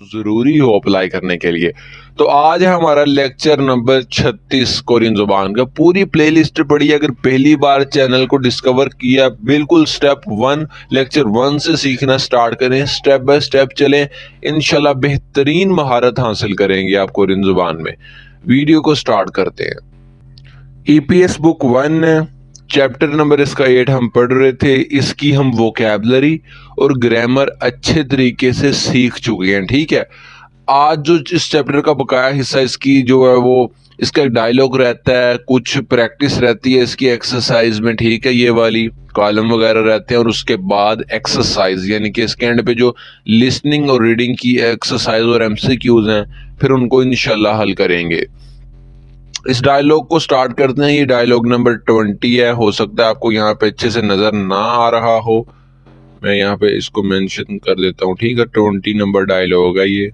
जरूरी हो अप्लाई करने के लिए। तो आज है हमारा लेक्चर नंबर 36 कोरियन जुबान का। पूरी प्लेलिस्ट पढ़ी। अगर पहली बार चैनल को डिस्कवर किया, बिल्कुल स्टेप 1 लेक्चर 1 से सीखना स्टार्ट करें, स्टेप बाय स्टेप चलें, इंशाल्लाह बेहतरीन महारत हासिल करेंगे आप कोरियन जुबान में। वीडियो को स्टार्ट करते हैं। ईपीएस बुक 1 चैप्टर नंबर इसका 8 हम पढ़ रहे थे। इसकी हम वोकैबलरी और ग्रामर अच्छे तरीके से सीख चुके हैं। ठीक है, आज जो इस चैप्टर का बकाया हिस्सा इसकी जो है वो इसका एक डायलॉग रहता है, कुछ प्रैक्टिस रहती है इसकी एक्सरसाइज में। ठीक है, ये वाली कॉलम वगैरह रहते हैं और उसके बाद एक्सरसाइज, यानी कि इसके एंड पे जो लिसनिंग और रीडिंग की एक्सरसाइज और एमसीक्यूज हैं, फिर उनको इंशाल्लाह हल करेंगे। इस डायलॉग को स्टार्ट करते हैं। ये डायलॉग नंबर 20 है। हो सकता है आपको यहाँ पे अच्छे से नजर ना आ रहा हो, मैं यहाँ पे इसको मेंशन कर देता हूँ। ठीक है, 20 नंबर डायलॉग है ये।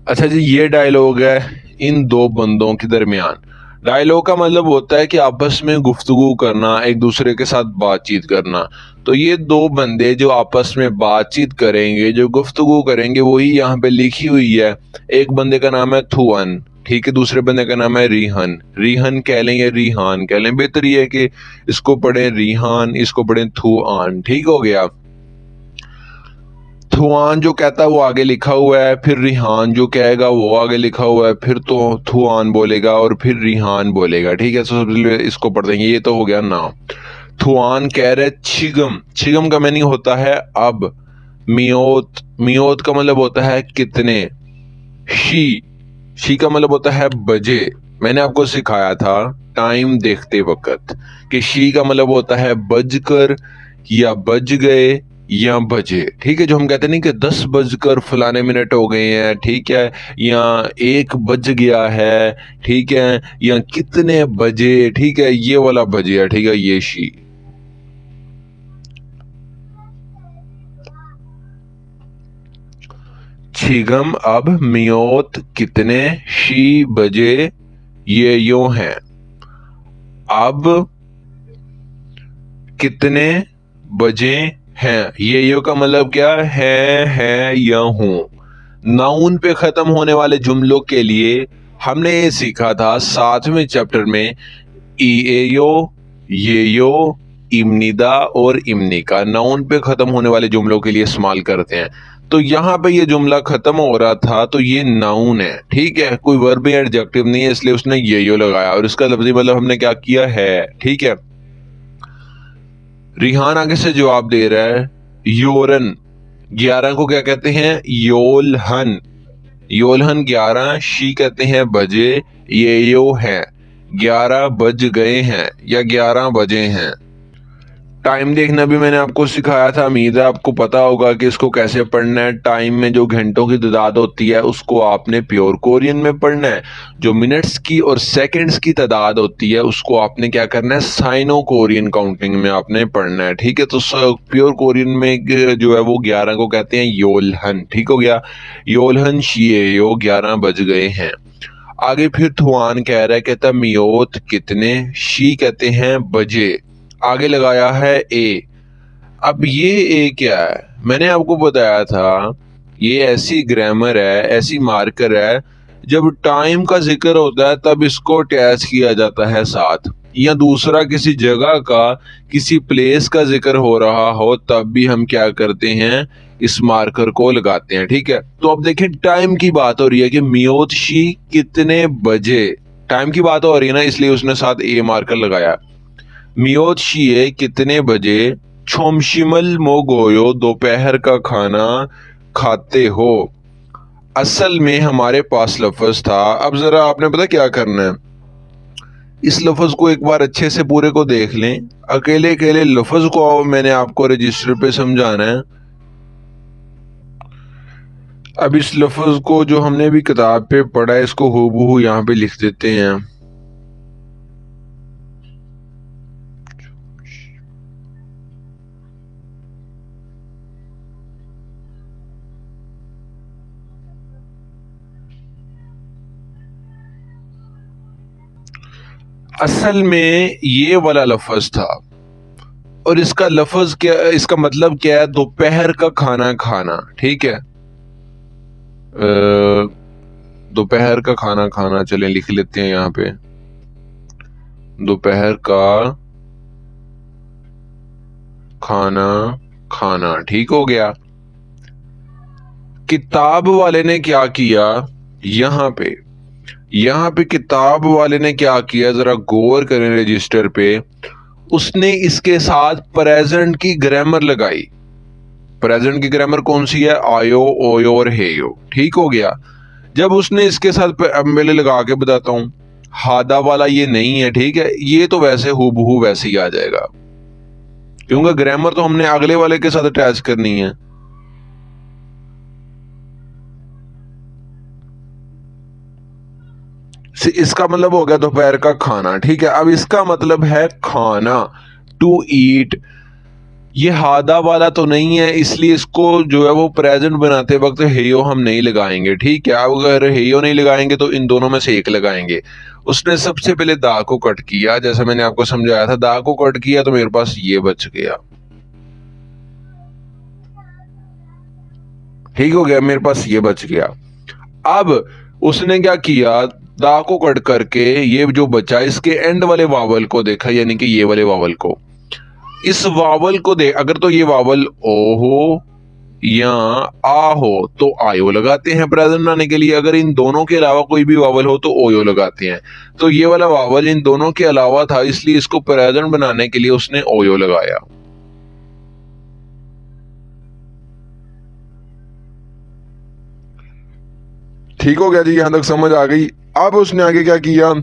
अच्छा जी, ये डायलॉग है इन दो बंदों के दरमियान। डायलॉग का मतलब होता है कि आपस में गुफ्तगू करना, एक दूसरे के साथ बातचीत करना। तो ये दो बंदे जो आपस में बातचीत करेंगे, जो गुफ्तगू करेंगे, वही यहाँ पे लिखी हुई है। एक बंदे का नाम है थुअन, ठीक है, दूसरे बंदे का नाम है रिहन। रिहन कह लें या रिहान कह लें, बेहतर ये है कि इसको पढ़ें रिहान, इसको पढ़ें थुआन। ठीक हो गया। थुआन जो कहता है वो आगे लिखा हुआ है, फिर रिहान जो कहेगा वो आगे लिखा हुआ है, फिर तो थुआन बोलेगा और फिर रिहान बोलेगा। ठीक है, तो सबसे पहले इसको पढ़ देंगे। ये तो हो गया नाम। थुआन कह रहे छिगम। छिगम का मीनिंग होता है अब। मियोत, मियोत का मतलब होता है कितने। शी, शी का मतलब होता है बजे। मैंने आपको सिखाया था टाइम देखते वक्त कि शी का मतलब होता है बजकर या बज गए या बजे। ठीक है, जो हम कहते नहीं कि 10 बजकर फलाने मिनट हो गए हैं, ठीक है, या 1 बज गया है, ठीक है, या कितने बजे, ठीक है, ये वाला बजे है। ठीक है, ये शी। छिगम अब मियोत कितने, शी बजे, ये यो हैं। अब कितने बजे हैं, ये यो का मतलब क्या है या हूं। नाउन पे खत्म होने वाले जुमलों के लिए हमने ये सीखा था 7वें चैप्टर में। ई ए यो, ये यो, इमनिदा और इमनिका नाउन पे खत्म होने वाले जुमलों के लिए इस्तेमाल करते हैं। तो यहाँ पे ये जुमला खत्म हो रहा था तो ये नाउन है। ठीक है, कोई वर्ब या एडजेक्टिव नहीं है, इसलिए उसने ये यो लगाया और इसका लफ्जी मतलब हमने क्या किया है। ठीक है, रिहान आगे से जवाब दे रहा है योरन। 11 को क्या कहते हैं, योलहन। योलहन 11, शी कहते हैं बजे, ये यो है 11 बज गए हैं या 11 बजे हैं। टाइम देखना भी मैंने आपको सिखाया था, उम्मीद है आपको पता होगा कि इसको कैसे पढ़ना है। टाइम में जो घंटों की तादाद होती है उसको आपने प्योर कोरियन में पढ़ना है। जो मिनट्स की और सेकंड्स की तादाद होती है उसको आपने क्या करना है, साइनो कोरियन काउंटिंग में आपने पढ़ना है। ठीक है, तो प्योर कोरियन में जो है वो 11 को कहते हैं योलहन। ठीक हो गया, योलहन शिएयो 11 बज गए हैं। आगे फिर थुआन कह रहा है, कहता मियोत कितने, शी कहते हैं बजे, आगे लगाया है ए। अब ये ए क्या है, मैंने आपको बताया था ये ऐसी ग्रामर है, ऐसी मार्कर है, जब टाइम का जिक्र होता है तब इसको अटैच किया जाता है साथ, या दूसरा किसी जगह का, किसी प्लेस का जिक्र हो रहा हो तब भी हम क्या करते हैं, इस मार्कर को लगाते हैं। ठीक है, तो अब देखिए टाइम की बात हो रही है कि मियोतशी कितने बजे, टाइम की बात हो रही है ना, इसलिए उसने साथ ए मार्कर लगाया। मियोतशिए कितने बजे, छोमशिमल मोगोयो दोपहर का खाना खाते हो। असल में हमारे पास लफ्ज था। अब जरा आपने पता क्या करना है, इस लफ्ज को एक बार अच्छे से पूरे को देख लें। अकेले अकेले लफ्ज को मैंने आपको रजिस्टर पे समझाना है। अब इस लफ्ज को जो हमने भी किताब पे पढ़ा है इसको हूबहू यहाँ पे लिख देते हैं। असल में ये वाला लफ्ज था और इसका लफ्ज क्या, इसका मतलब क्या है, दोपहर का खाना खाना। ठीक है, दोपहर का खाना खाना, चलें लिख लेते हैं यहाँ पे, दोपहर का खाना खाना। ठीक हो गया। किताब वाले ने क्या किया, यहाँ पे किताब वाले ने क्या किया, जरा गौर करें रजिस्टर पे। उसने इसके साथ प्रेजेंट की ग्रामर लगाई। प्रेजेंट की ग्रामर कौन सी है, आयो, ओयो और हेयो। ठीक हो गया। जब उसने इसके साथ पहले लगा के बताता हूं, हादा वाला ये नहीं है, ठीक है, ये तो वैसे हूबहू वैसे ही आ जाएगा, क्योंकि ग्रामर तो हमने अगले वाले के साथ अटैच करनी है। इसका मतलब हो गया दोपहर का खाना। ठीक है, अब इसका मतलब है खाना, टू ईट। ये हादा वाला तो नहीं है, इसलिए इसको जो है वो प्रेजेंट बनाते वक्त हेयो हम नहीं लगाएंगे। ठीक है, अब अगर हेयो नहीं लगाएंगे तो इन दोनों में से एक लगाएंगे। उसने सबसे पहले दा को कट किया, जैसा मैंने आपको समझाया था, दा को कट किया तो मेरे पास ये बच गया। ठीक हो गया, मेरे पास ये बच गया। अब उसने क्या किया, दा को कट करके ये जो बचा इसके एंड वाले वावल को देखा, यानी कि ये वाले वावल को, इस वावल को दे, अगर तो ये वावल ओ हो या आ हो तो आयो लगाते हैं प्रेजेंट बनाने के लिए। अगर इन दोनों के अलावा कोई भी वावल हो तो ओयो लगाते हैं। तो ये वाला वावल इन दोनों के अलावा था, इसलिए इसको प्रेजेंट बनाने के लिए उसने ओयो लगाया। ठीक हो गया जी, यहां तक समझ आ गई। अब उसने आगे क्या किया,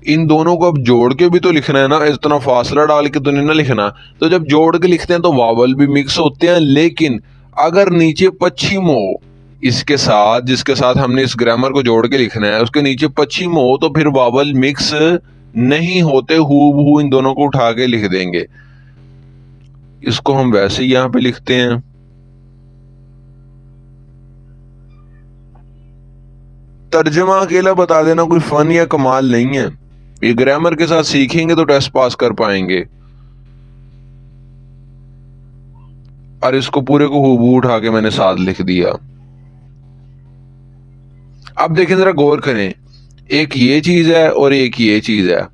इन दोनों को अब जोड़ के भी तो लिखना है ना, इतना फासला डाल के तो नहीं ना लिखना। तो जब जोड़ के लिखते हैं तो वावल भी मिक्स होते हैं, लेकिन अगर नीचे पश्चिम हो इसके साथ, जिसके साथ हमने इस ग्रामर को जोड़ के लिखना है, उसके नीचे पश्चिम हो तो फिर वावल मिक्स नहीं होते, हूबहू इन दोनों को उठा के लिख देंगे। इसको हम वैसे ही यहां पे लिखते हैं। तर्जमा अकेला बता देना कोई फन या कमाल नहीं है, ये ग्रामर के साथ सीखेंगे तो टेस्ट पास कर पाएंगे। और इसको पूरे को हूबहू उठा के मैंने साथ लिख दिया। अब देखें, जरा गौर करें, एक ये चीज है और एक ये चीज है।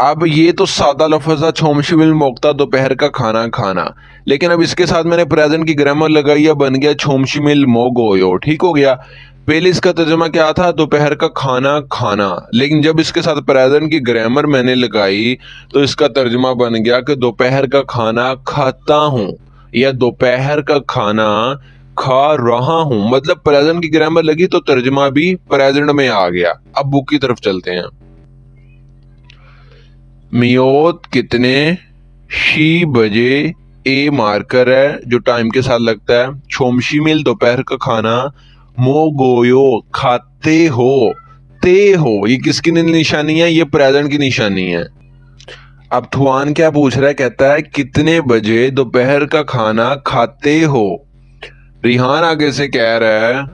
अब ये तो सादा लफ्ज था, छोमशिमिल मोक्ता, दोपहर का खाना खाना, लेकिन अब इसके साथ मैंने प्रेजेंट की ग्रामर लगाई है, बन गया छोमशिमिल मोगोयो। ठीक हो गया। पहले इसका तर्जुमा क्या था, दोपहर का खाना खाना, लेकिन जब इसके साथ प्रेजेंट की ग्रामर मैंने लगाई तो इसका तर्जुमा बन गया कि दोपहर का खाना खाता हूं, या दोपहर का खाना खा रहा हूं। मतलब प्रेजेंट की ग्रामर लगी तो तर्जुमा भी प्रेजेंट में आ गया। अब बुक की तरफ चलते हैं। मियोत कितने, शी बजे, ए मार्कर है जो टाइम के साथ लगता है, छोमशी मिल दोपहर का खाना, मो गोयो खाते हो, ते हो ये किसकी निशानी है, ये प्रेजेंट की निशानी है। अब थुआन क्या पूछ रहा है, कहता है कितने बजे दोपहर का खाना खाते हो। रिहान आगे से कह रहा है,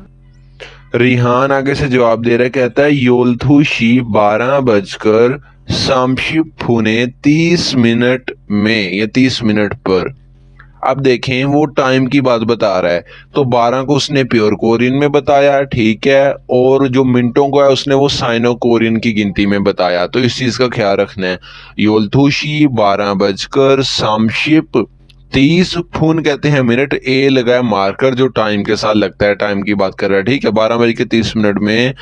रिहान आगे से जवाब दे रहा है, कहता है योलथुशी 12 बजकर सामशिप पुणे 30 मिनट में या 30 मिनट पर। अब देखें वो टाइम की बात बता रहा है, तो 12 को उसने प्योर कोरियन में बताया, ठीक है, और जो मिनटों को है उसने वो साइनो कोरियन की गिनती में बताया। तो इस चीज का ख्याल रखना है। योलथुशी 12 बजकर सामशिप 30 फून कहते हैं मिनट, ए लगाया मार्कर जो टाइम के साथ लगता है, टाइम की बात कर रहा है। ठीक है, 12 बज के 30 मिनट में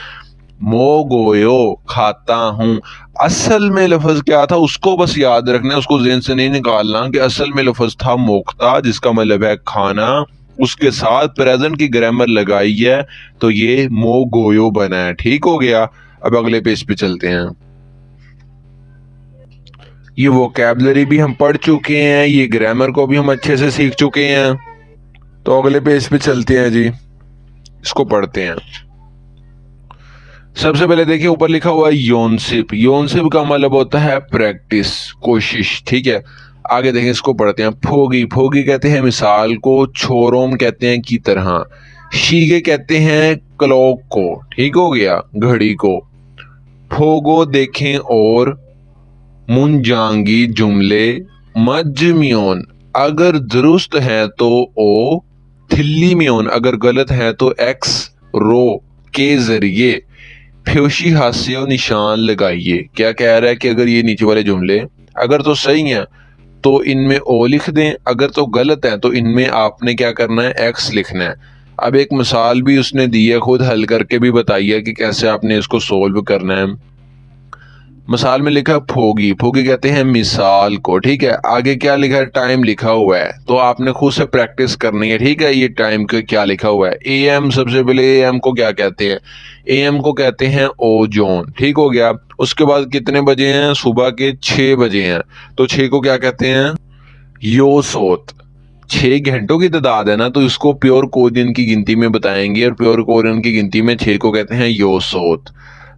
मो गोयो खाता हूं। असल में लफ्ज क्या था उसको बस याद रखना है, उसको जेहन से नहीं निकालना कि असल में लफ्ज था मोक्ता, जिसका मतलब है खाना, उसके साथ प्रेजेंट की ग्रामर लगाई है तो ये मो गोयो बना है। ठीक हो गया। अब अगले पेज पे चलते हैं। ये वोकैबलरी भी हम पढ़ चुके हैं, ये ग्रामर को भी हम अच्छे से सीख चुके हैं। तो अगले पेज पे चलते हैं जी, इसको पढ़ते हैं। सबसे पहले देखिए ऊपर लिखा हुआ है योनसिप। योनसिप का मतलब होता है प्रैक्टिस, कोशिश। ठीक है, आगे देखें, इसको पढ़ते हैं। फोगी, फोगी कहते हैं मिसाल को, छोरोम कहते हैं की तरह, शीगे कहते हैं क्लॉक को। ठीक हो गया, घड़ी को। फोगो देखें और, मुंजांगी जुमले, मजमियोन अगर दुरुस्त है तो ओ, थिल्ली म्योन अगर गलत है तो एक्स रो के जरिए फ्योशी हास्यो निशान लगाइए। क्या कह रहा है कि अगर ये नीचे वाले जुमले अगर तो सही हैं तो इनमें ओ लिख दें, अगर तो गलत है तो इनमें आपने क्या करना है, एक्स लिखना है। अब एक मिसाल भी उसने दी है, खुद हल करके भी बताइए कि कैसे आपने इसको सोल्व करना है। मिसाल में लिखा फोगी, फोगी कहते हैं मिसाल को, ठीक है। आगे क्या लिखा है, टाइम लिखा हुआ है, तो आपने खुद से प्रैक्टिस करनी है, ठीक है। ये टाइम का क्या लिखा हुआ है, एएम। सबसे पहले एएम को क्या कहते हैं, एएम को कहते हैं ओजोन, ठीक हो गया। उसके बाद कितने बजे हैं, सुबह के 6 बजे हैं, तो 6 को क्या कहते हैं, योसोत। 6 घंटों की तादाद है ना, तो इसको प्योर कोरियन की गिनती में बताएंगे, और प्योर कोरियन की गिनती में 6 को कहते हैं योसोत।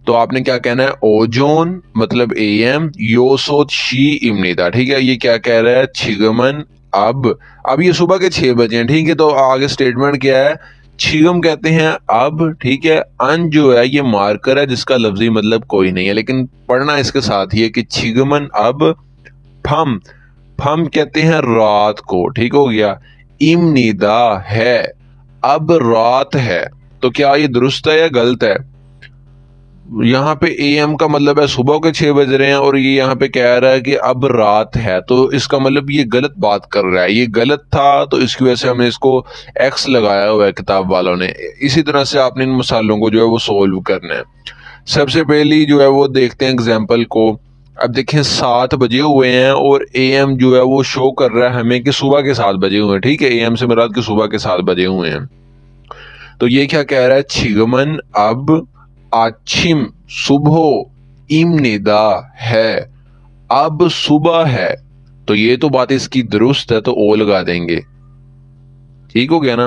तो आपने क्या कहना है, ओजोन मतलब एएम, योसोत शी इमनिदा, ठीक है। ये क्या कह रहा है, छिगमन अब ये सुबह के 6 बजे हैं, ठीक है। तो आगे स्टेटमेंट क्या है, छिगम कहते हैं अब, ठीक है। अन जो है ये मार्कर है जिसका लफ्जी मतलब कोई नहीं है, लेकिन पढ़ना इसके साथ ही है कि छिगमन अब। फम, फम कहते हैं रात को, ठीक हो गया। इमनिदा है, अब रात है। तो क्या ये दुरुस्त है या गलत है, यहाँ पे एएम का मतलब है सुबह के 6 बज रहे हैं, और ये यहाँ पे कह रहा है कि अब रात है, तो इसका मतलब ये गलत बात कर रहा है, ये गलत था, तो इसकी वजह से हमने इसको एक्स लगाया हुआ है किताब वालों ने। इसी तरह से आपने इन मसालों को जो है वो सोल्व करना है। सबसे पहली जो है वो देखते हैं एग्जाम्पल को। अब देखें 7 बजे हुए हैं, और एएम जो है वो शो कर रहा है हमें कि सुबह के 7 बजे हुए हैं, ठीक है। एएम से मुराद कि सुबह के 7 बजे हुए हैं। तो ये क्या कह रहा है, छिगमन अब आछिम सुबह इमनिदा है, अब सुबह है। तो ये तो बात इसकी दुरुस्त है, तो ओ लगा देंगे, ठीक हो गया ना।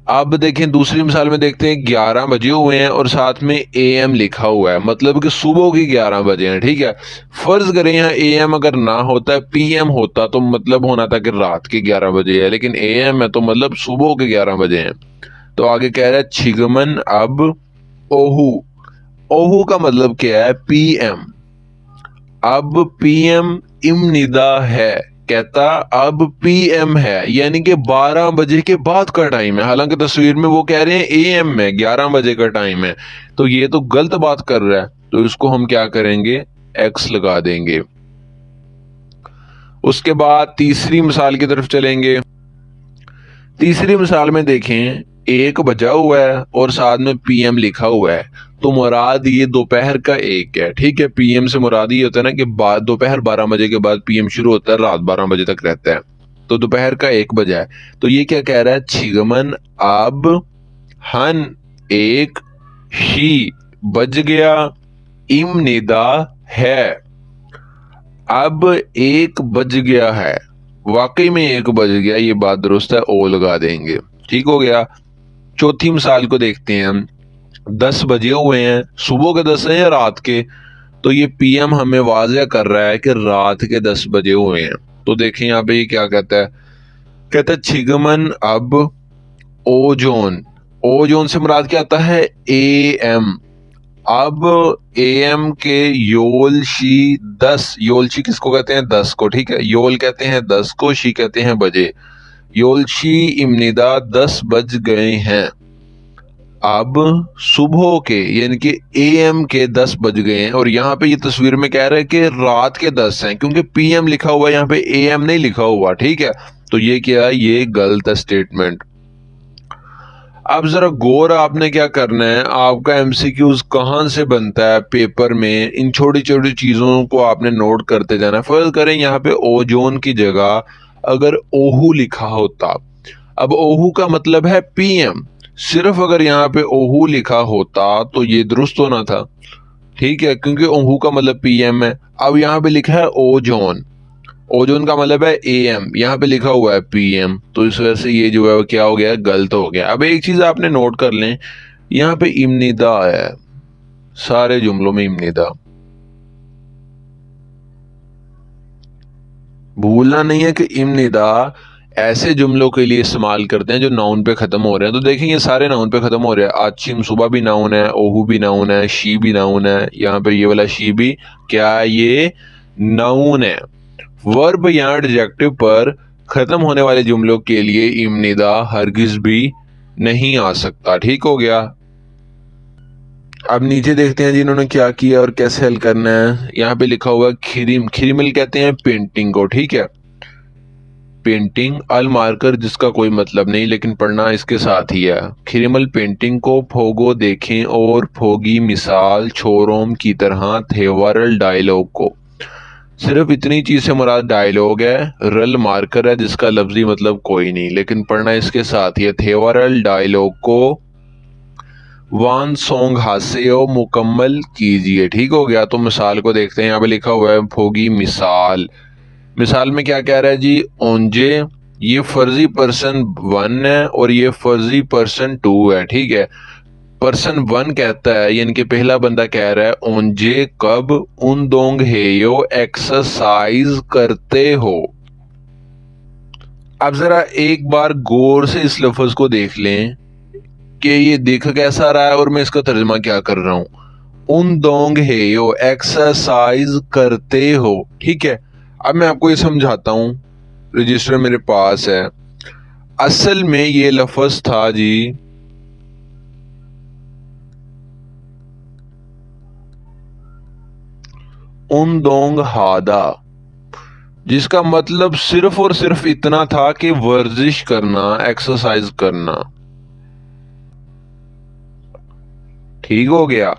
अब देखें दूसरी मिसाल में देखते हैं, 11 बजे हुए हैं और साथ में एएम लिखा हुआ है, मतलब कि सुबह की 11 बजे हैं, ठीक है। फर्ज करें यहाँ एएम अगर ना होता, पीएम होता, तो मतलब होना था कि रात के 11 बजे है, लेकिन एएम है तो मतलब सुबह के 11 बजे हैं। तो आगे कह रहा है छिगमन अब ओहू, ओहू का मतलब क्या है, पीएम। अब पीएम इमनिदा है, कहता अब पीएम है, यानी कि 12 बजे के बाद का टाइम है। हालांकि तस्वीर में वो कह रहे हैं एएम में 11 बजे का टाइम है, तो ये तो गलत बात कर रहा है, तो इसको हम क्या करेंगे, एक्स लगा देंगे। उसके बाद तीसरी मिसाल की तरफ चलेंगे। तीसरी मिसाल में देखें, 1 बजा हुआ है और साथ में पीएम लिखा हुआ है, तो मुराद ये दोपहर का 1 है, ठीक है। पीएम से मुराद ये होता है ना कि दोपहर 12 बजे के बाद पीएम शुरू होता है, रात 12 बजे तक रहता है, तो दोपहर का 1 बजा है। तो ये क्या कह रहा है, छिगमन अब हन 1 ही बज गया, इमनिदा है, अब 1 बज गया है, वाकई में 1 बज गया, ये बात दुरुस्त है, ओ लगा देंगे, ठीक हो गया। चौथी मिसाल को देखते हैं हम। 10 बजे हुए हैं, सुबह के 10 हैं या रात के, तो ये पीएम हमें वाज़ह कर रहा है कि रात के 10 बजे हुए हैं। तो देखें यहाँ पे ये क्या कहता है, कहता है छिगमन अब ओजोन, ओजोन से मुराद क्या आता है, एएम। अब एएम के योल शी 10, योल शी किसको कहते हैं, 10 को, ठीक है। योल कहते हैं 10 को, शी कहते हैं बजे। योल शी इमनिदा 10 बज गए हैं, अब सुबह के यानी कि एएम के 10 बज गए हैं। और यहाँ पे ये तस्वीर में कह रहा है कि रात के 10 हैं, क्योंकि पीएम लिखा हुआ है, यहाँ पे एएम नहीं लिखा हुआ, ठीक है। तो ये क्या है, ये गलत है स्टेटमेंट। अब जरा गौर आपने क्या करना है, आपका एमसीक्यूज कहाँ से बनता है पेपर में, इन छोटी छोटी चीजों को आपने नोट करते जाना। फर्ज करें यहाँ पे ओजोन की जगह अगर ओहू लिखा होता, अब ओहू का मतलब है पीएम, सिर्फ अगर यहाँ पे ओहू लिखा होता तो ये दुरुस्त होना था, ठीक है, क्योंकि ओहू का मतलब पीएम है। अब यहाँ पे लिखा है ओजोन, ओजोन का मतलब है एएम, यहाँ पे लिखा हुआ है पीएम, तो इस वजह से ये जो है वो क्या हो गया, गलत हो गया। अब एक चीज आपने नोट कर लें, यहाँ पे इमनिदा है, सारे जुमलों में इमनिदा, भूलना नहीं है कि इमनिदा ऐसे जुमलों के लिए इस्तेमाल करते हैं जो नाउन पे खत्म हो रहे हैं। तो देखें ये सारे नाउन पे खत्म हो रहे हैं, आचिम सुबह भी नाउन है, ओहू भी नाउन है, शी भी नाउन है, यहाँ पे ये वाला शी भी क्या, ये नाउन है। वर्ब यहाँ एडजेक्टिव पर खत्म होने वाले जुमलों के लिए इम्निदा हरगिज भी नहीं आ सकता। ठीक हो गया। अब नीचे देखते हैं जी इन्होंने क्या किया और कैसे हल करना है। यहाँ पे लिखा हुआ है खिरिम, खिरिमिल कहते हैं पेंटिंग को। ठीक है, पेंटिंग अल मार्कर जिसका कोई मतलब नहीं लेकिन पढ़ना इसके साथ ही है। खिरिमल पेंटिंग को फोगो देखें और फोगी मिसाल छोरोम की तरह थे वरल डायलॉग को। सिर्फ इतनी चीज से मुराद डायलॉग है, रल मार्कर है जिसका लफ्जी मतलब कोई नहीं लेकिन पढ़ना इसके साथ ही है। थेवरल डायलॉग को वान सॉन्ग हास्यो मुकम्मल कीजिए। ठीक हो गया। तो मिसाल को देखते हैं। यहाँ पे लिखा हुआ है फोगी मिसाल। मिसाल में क्या कह रहा है जी, ओंजे ये फर्जी पर्सन 1 है और ये फर्जी पर्सन 2 है। ठीक है, पर्सन 1 कहता है यानी कि पहला बंदा कह रहा है ओंजे कब उन दोंग हेयो एक्सरसाइज करते हो। अब जरा एक बार गौर से इस लफ्ज को देख लें कि ये दिख कैसा रहा है और मैं इसका तर्जुमा क्या कर रहा हूं। उन दोंग हेयो एक्सरसाइज करते हो। ठीक है, अब मैं आपको ये समझाता हूं। रजिस्टर मेरे पास है। असल में ये लफ्ज था जी उन दोंग हादा, जिसका मतलब सिर्फ और सिर्फ इतना था कि वर्जिश करना, एक्सरसाइज करना। ठीक हो गया।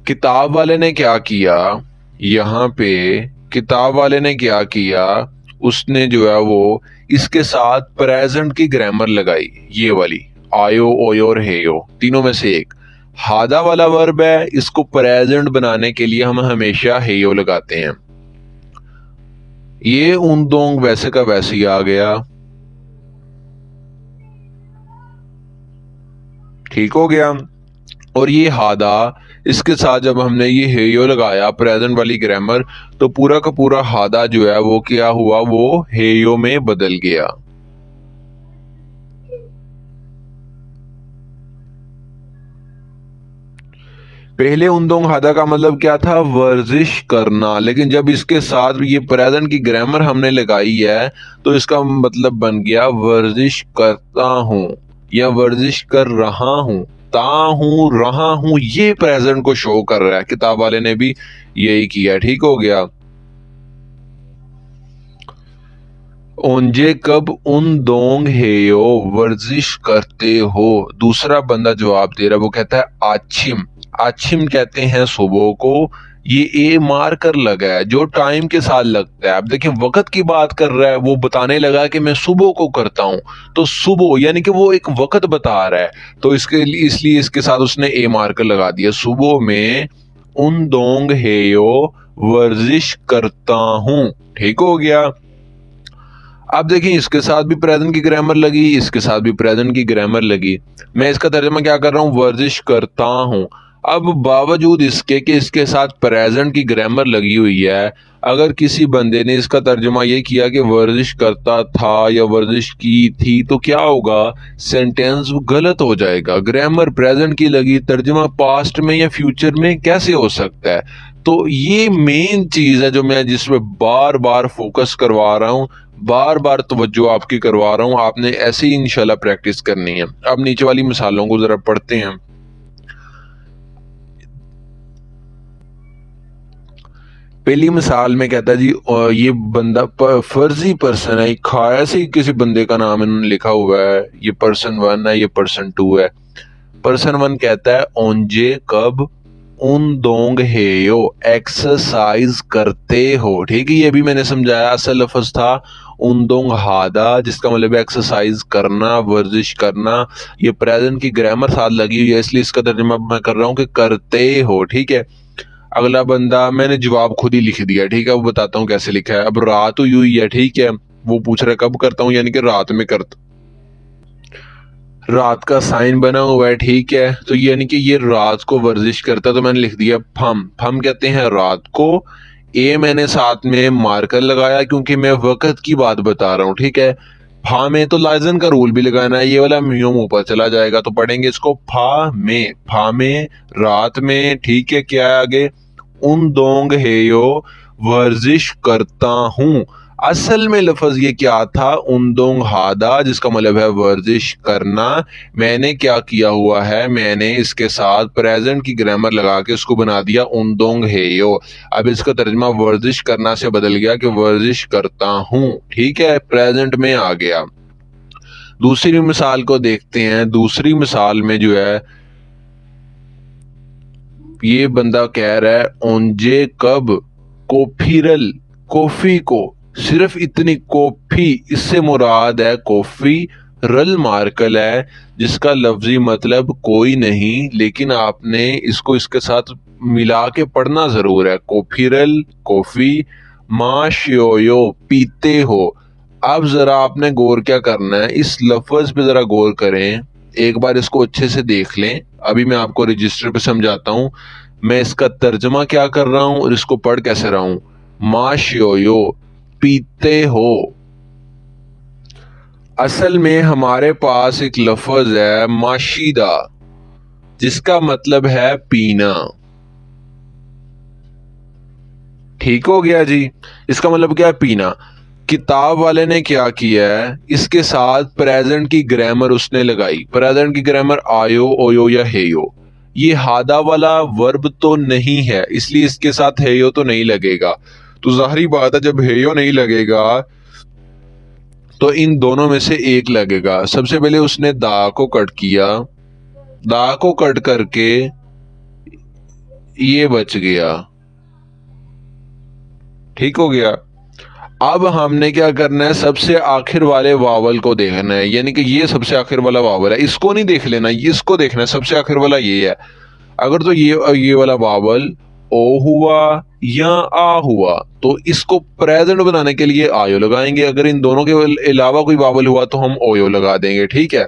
किताब वाले ने क्या किया, यहाँ पे किताब वाले ने क्या किया, उसने जो है वो इसके साथ प्रेजेंट की ग्रामर लगाई, ये वाली आयो ओयो और हेयो तीनों में से एक। हादा वाला वर्ब है, इसको प्रेजेंट बनाने के लिए हम हमेशा हेयो लगाते हैं। ये उन दोंग वैसे का वैसे ही आ गया। ठीक हो गया। और ये हादा, इसके साथ जब हमने ये हेयो लगाया प्रेजेंट वाली ग्रामर, तो पूरा का पूरा हादा जो है वो क्या हुआ, वो हेयो में बदल गया। पहले उन हादा का मतलब क्या था, वर्जिश करना, लेकिन जब इसके साथ ये प्रेजेंट की ग्रामर हमने लगाई है तो इसका मतलब बन गया वर्जिश करता हूं या वर्जिश कर रहा हूं। ता हूं, रहा हूं, ये प्रेजेंट को शो कर रहा है। किताब वाले ने भी यही किया। ठीक हो गया। ओंजे कब उन दोंग हेयो वर्जिश करते हो। दूसरा बंदा जवाब दे रहा है, वो कहता है आछिम। आछिम कहते हैं सुबह को। ये ए मार कर लगा है जो टाइम के साथ लगता है। अब देखिए वक्त की बात कर रहा है, वो बताने लगा कि मैं सुबह को करता हूं, तो सुबह यानी कि वो एक वक्त बता रहा है, तो इसके लिए इसलिए इसके साथ उसने ए मार कर लगा दिया। सुबह में उन दोंग हेयो वर्जिश करता हूं। ठीक हो गया। अब देखिए इसके साथ भी प्रेजेंट की ग्रामर लगी, इसके साथ भी प्रेजेंट की ग्रामर लगी। मैं इसका तर्जुमा क्या कर रहा हूं, वर्जिश करता हूं। अब बावजूद इसके कि इसके साथ प्रेजेंट की ग्रामर लगी हुई है, अगर किसी बंदे ने इसका तर्जुमा ये किया कि वर्जिश करता था या वर्जिश की थी, तो क्या होगा, सेंटेंस गलत हो जाएगा। ग्रामर प्रेजेंट की लगी, तर्जुमा पास्ट में या फ्यूचर में कैसे हो सकता है। तो ये मेन चीज है जो मैं जिसमें बार बार फोकस करवा रहा हूं, बार बार तवज्जो आपकी करवा रहा हूं। आपने ऐसे ही इंशाल्लाह प्रैक्टिस करनी है। अब नीचे वाली मिसालों को जरा पढ़ते हैं। पहली मिसाल में कहता है जी ये बंदा फर्जी पर्सन है, खाया से ही किसी बंदे का नाम इन्होंने लिखा हुआ है। ये पर्सन 1 है, ये पर्सन 2 है। पर्सन 1 कहता है ओंजे कब उन दोंग हेयो एक्सरसाइज करते हो। ठीक है, ये भी मैंने समझाया। असल लफ्ज था उन दोंग हादा, जिसका मतलब एक्सरसाइज करना, वर्जिश करना। ये प्रेजेंट की ग्रामर साथ लगी हुई है, इसलिए इसका तर्जुमा मैं कर रहा हूं कि करते हो। ठीक है। अगला बंदा, मैंने जवाब खुद ही लिख दिया। ठीक है, वो बताता हूँ कैसे लिखा है। अब रात हुई हुई है। ठीक है, वो पूछ रहा है कब करता हूँ, यानी कि रात में करता। रात का साइन बना हुआ है। ठीक है, तो यानी कि ये रात को वर्जिश करता है, तो मैंने लिख दिया फम। फम कहते हैं रात को। ए मैंने साथ में मार्कर लगाया क्योंकि मैं वक्त की बात बता रहा हूँ। ठीक है, फा में तो लाइजन का रूल भी लगाना है, ये वाला म्यूम ऊपर चला जाएगा, तो पढ़ेंगे इसको फा में। फा में रात में। ठीक है, क्या है आगे, उन दोंग हेयो वर्जिश करता हूं। असल में लफ्ज ये क्या था, उंदोंग हादा, जिसका मतलब है वर्जिश करना। मैंने क्या किया हुआ है, मैंने इसके साथ प्रेजेंट की ग्रामर लगा के उसको बना दिया उंदोंग हेयो। अब इसका तर्जमा वर्जिश करना से बदल गया कि वर्जिश करता हूं। ठीक है, प्रेजेंट में आ गया। दूसरी मिसाल को देखते हैं। दूसरी मिसाल में जो है ये बंदा कह रहा है ओंजे कब कोफीरल, कॉफी को, सिर्फ इतनी कॉफी, इससे मुराद है कॉफी। रल मार्कल है जिसका लफ्जी मतलब कोई नहीं, लेकिन आपने इसको इसके साथ मिला के पढ़ना जरूर है। कॉफीरल कॉफी, माशयोयो पीते हो। अब जरा आपने गौर क्या करना है, इस लफ्ज पे जरा गौर करें, एक बार इसको अच्छे से देख लें। अभी मैं आपको रजिस्टर पे समझाता हूँ, मैं इसका तर्जमा क्या कर रहा हूं और इसको पढ़ कैसे रहा हूं। माशयोयो पीते हो। असल में हमारे पास एक लफ्ज है माशीदा, जिसका मतलब है पीना। ठीक हो गया जी, इसका मतलब क्या है, पीना। किताब वाले ने क्या किया है, इसके साथ प्रेजेंट की ग्रामर उसने लगाई। प्रेजेंट की ग्रामर आयो, ओयो या हेयो। ये हादा वाला वर्ब तो नहीं है, इसलिए इसके साथ हेयो तो नहीं लगेगा। तो जाहिर बात है, जब हेयो नहीं लगेगा तो इन दोनों में से एक लगेगा। सबसे पहले उसने दा को कट किया, दा को कट करके ये बच गया। ठीक हो गया। अब हमने क्या करना है, सबसे आखिर वाले वावल को देखना है, यानी कि ये सबसे आखिर वाला वावल है, इसको नहीं देख लेना, इसको देखना है। सबसे आखिर वाला ये है। अगर तो ये वाला वावल ओ हुआ या आ हुआ, तो इसको प्रेजेंट बनाने के लिए आयो लगाएंगे। अगर इन दोनों के अलावा कोई वावल हुआ तो हम ओयो लगा देंगे। ठीक है,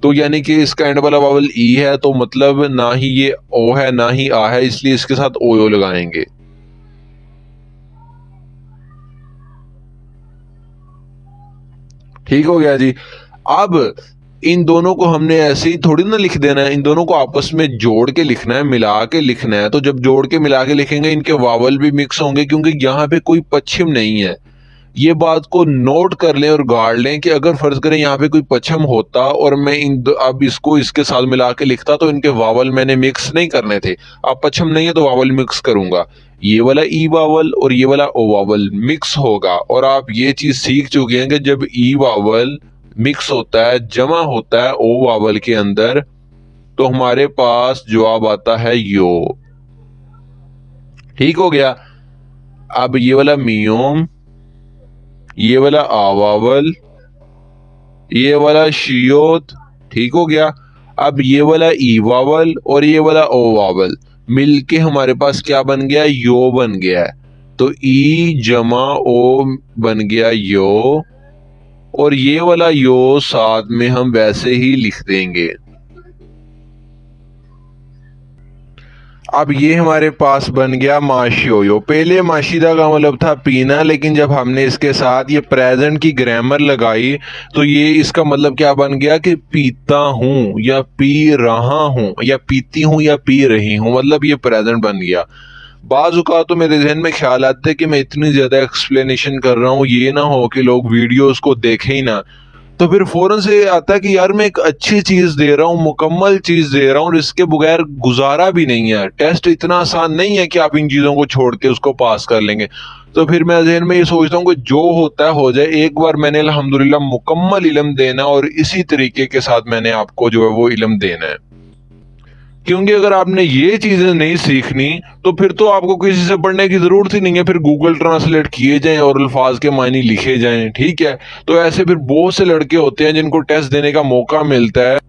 तो यानी कि इसका एंड वाला वावल ई है, तो मतलब ना ही ये ओ है ना ही आ है, इसलिए इसके साथ ओयो लगाएंगे। ठीक हो गया जी। अब इन दोनों को हमने ऐसे ही थोड़ी ना लिख देना है, इन दोनों को आपस में जोड़ के लिखना है, मिला के लिखना है। तो जब जोड़ के मिला के लिखेंगे, इनके वावल भी मिक्स होंगे, क्योंकि यहाँ पे कोई पश्चिम नहीं है। ये बात को नोट कर लें और गाड़ लें कि अगर फर्ज करें यहाँ पे कोई पश्चिम होता और मैं अब इसको इसके साथ मिला के लिखता, तो इनके वावल मैंने मिक्स नहीं करने थे। अब पश्चिम नहीं है तो वावल मिक्स करूंगा। ये वाला ई वावल और ये वाला ओ वावल मिक्स होगा। और आप ये चीज सीख चुके हैं कि जब ई वावल मिक्स होता है, जमा होता है ओ वावल के अंदर, तो हमारे पास जवाब आता है यो। ठीक हो गया। अब ये वाला मियोम, ये वाला आवावल, ये वाला शियोत। ठीक हो गया। अब ये वाला ई वावल और ये वाला ओ वावल मिलके हमारे पास क्या बन गया, यो बन गया है। तो ई जमा ओ बन गया यो, और ये वाला यो साथ में हम वैसे ही लिख देंगे। अब ये हमारे पास बन गया माशियो। पहले माशिदा का मतलब था पीना, लेकिन जब हमने इसके साथ ये प्रेजेंट की ग्रामर लगाई तो ये इसका मतलब क्या बन गया कि पीता हूं या पी रहा हूं या पीती हूं या पी रही हूं, मतलब ये प्रेजेंट बन गया। बाज औक़ात तो मेरे जहन में ख्याल आते हैं कि मैं इतनी ज्यादा एक्सप्लेनेशन कर रहा हूँ, ये ना हो कि लोग वीडियोस को देखें ही ना, तो फिर फौरन से आता है कि यार मैं एक अच्छी चीज दे रहा हूँ, मुकम्मल चीज दे रहा हूँ, और इसके बगैर गुजारा भी नहीं है। टेस्ट इतना आसान नहीं है कि आप इन चीजों को छोड़ के उसको पास कर लेंगे। तो फिर मैं जहन में ये सोचता हूँ कि जो होता है हो जाए। एक बार मैंने अल्हम्दुलिल्लाह मुकम्मल इल्म देना, और इसी तरीके के साथ मैंने आपको जो है वो इल्म देना है। क्योंकि अगर आपने ये चीजें नहीं सीखनी तो फिर तो आपको किसी से पढ़ने की जरूरत ही नहीं है। फिर गूगल ट्रांसलेट किए जाएं और अल्फाज के मायने लिखे जाएं। ठीक है, तो ऐसे फिर बहुत से लड़के होते हैं जिनको टेस्ट देने का मौका मिलता है,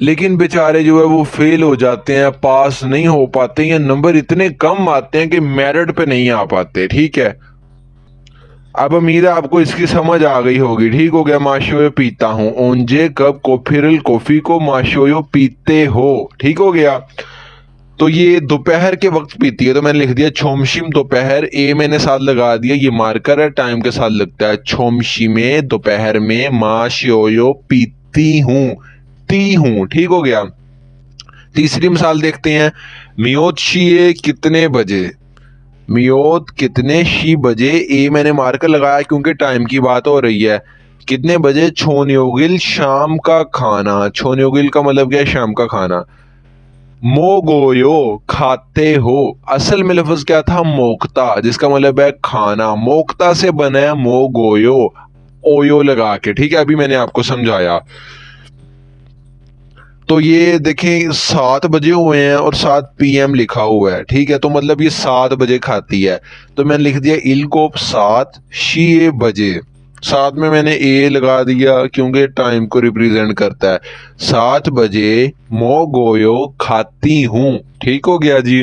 लेकिन बेचारे जो है वो फेल हो जाते हैं, पास नहीं हो पाते, या नंबर इतने कम आते हैं कि मेरिट पे नहीं आ पाते। ठीक है, अब उम्मीद है आपको इसकी समझ आ गई होगी। ठीक हो गया। माशोयो पीता हूँ, ओंजे कब कोफिरल कॉफी को माशोयो पीते हो। ठीक हो गया। तो ये दोपहर के वक्त पीती है, तो मैंने लिख दिया छोमशिम दोपहर। ए मैंने साथ लगा दिया, ये मार्कर है, टाइम के साथ लगता है। छोमशिमे दोपहर में, माशोयो पीती हूँ, ती हूँ। ठीक हो गया। तीसरी मिसाल देखते हैं। मियोतशिए कितने बजे। मियोत कितने शी बजे, ए मैंने मार्कर लगाया क्योंकि टाइम की बात हो रही है। कितने बजे छोन्योगिल शाम का खाना, छोन्योगिल का मतलब क्या है, शाम का खाना। मोगोयो खाते हो, असल में लफ्ज क्या था, मोक्ता, जिसका मतलब है खाना। मोक्ता से बना है मोगोयो, ओयो लगा के, ठीक है। अभी मैंने आपको समझाया। तो ये देखें 7 बजे हुए हैं और 7 PM लिखा हुआ है, ठीक है। तो मतलब ये 7 बजे खाती है। तो मैंने लिख दिया इलकोप 7 शी बजे। 7 में मैंने ए लगा दिया क्योंकि टाइम को रिप्रेजेंट करता है। 7 बजे मो गोयो खाती हूँ, ठीक हो गया जी।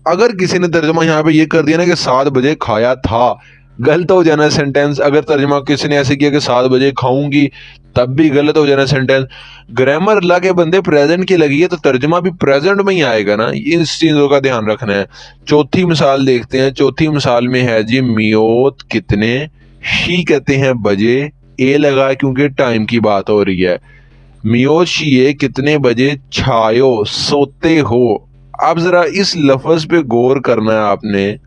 अगर किसी ने तर्जमा यहाँ पे ये कर दिया ना कि 7 बजे खाया था, गलत हो जाना सेंटेंस। अगर तर्जमा किसी ने ऐसे किया कि 7 बजे खाऊंगी, तब भी गलत हो जाना सेंटेंस। ग्रामर अल्लाह के बंदे प्रेजेंट की लगी है तो तर्जमा भी प्रेजेंट में ही आएगा ना, इस चीजों का ध्यान रखना है। चौथी मिसाल देखते हैं। चौथी मिसाल में है जी मियोत कितने, शी कहते हैं बजे, ए लगा क्योंकि टाइम की बात हो रही है। मियोशिए कितने बजे छायो सोते हो। अब जरा इस लफ्ज पे गौर करना है आपने,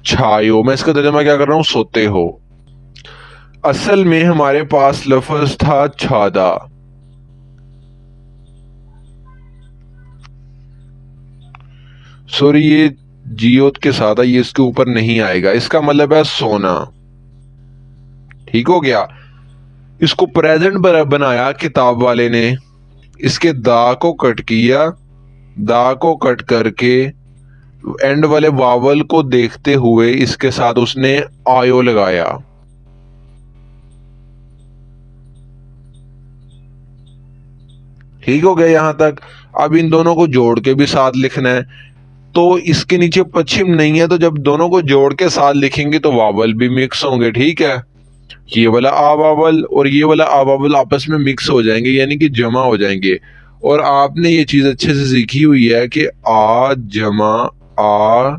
छायो, मैं इसका तर्जुमा क्या कर रहा हूं, सोते हो। असल में हमारे पास लफ्ज था छादा, सॉरी ये जियोत के साथ है, ये इसके ऊपर नहीं आएगा। इसका मतलब है सोना, ठीक हो गया। इसको प्रेजेंट बनाया किताब वाले ने, इसके दा को कट किया, दा को कट करके एंड वाले वावल को देखते हुए इसके साथ उसने आयो लगाया। ठीक हो गया यहां तक। अब इन दोनों को जोड़ के भी साथ लिखना है। तो इसके नीचे पश्चिम नहीं है, तो जब दोनों को जोड़ के साथ लिखेंगे तो वावल भी मिक्स होंगे, ठीक है। ये वाला आ वावल और ये वाला आ वावल आपस में मिक्स हो जाएंगे, यानी कि जमा हो जाएंगे। और आपने ये चीज अच्छे से सीखी हुई है कि आ जमा आ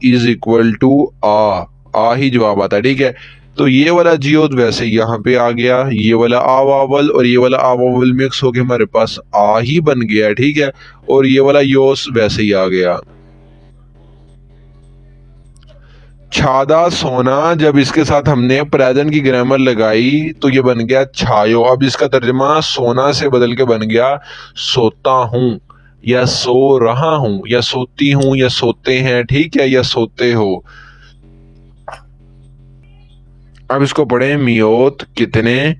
इज इक्वल टू आ ही जवाब आता है, ठीक है। तो ये वाला जियोद वैसे यहाँ पे आ गया, ये वाला आ वावल और ये वाला आ वावल मिक्स होके हमारे पास आ ही बन गया, ठीक है। और ये वाला योस वैसे ही आ गया। छादा सोना, जब इसके साथ हमने प्रेजेंट की ग्रामर लगाई तो ये बन गया छायो। अब इसका तर्जमा सोना से बदल के बन गया सोता हूं, या सो रहा हूं, या सोती हूं, या सोते हैं, ठीक है, या सोते हो। अब इसको पढ़े, मियोत कितने,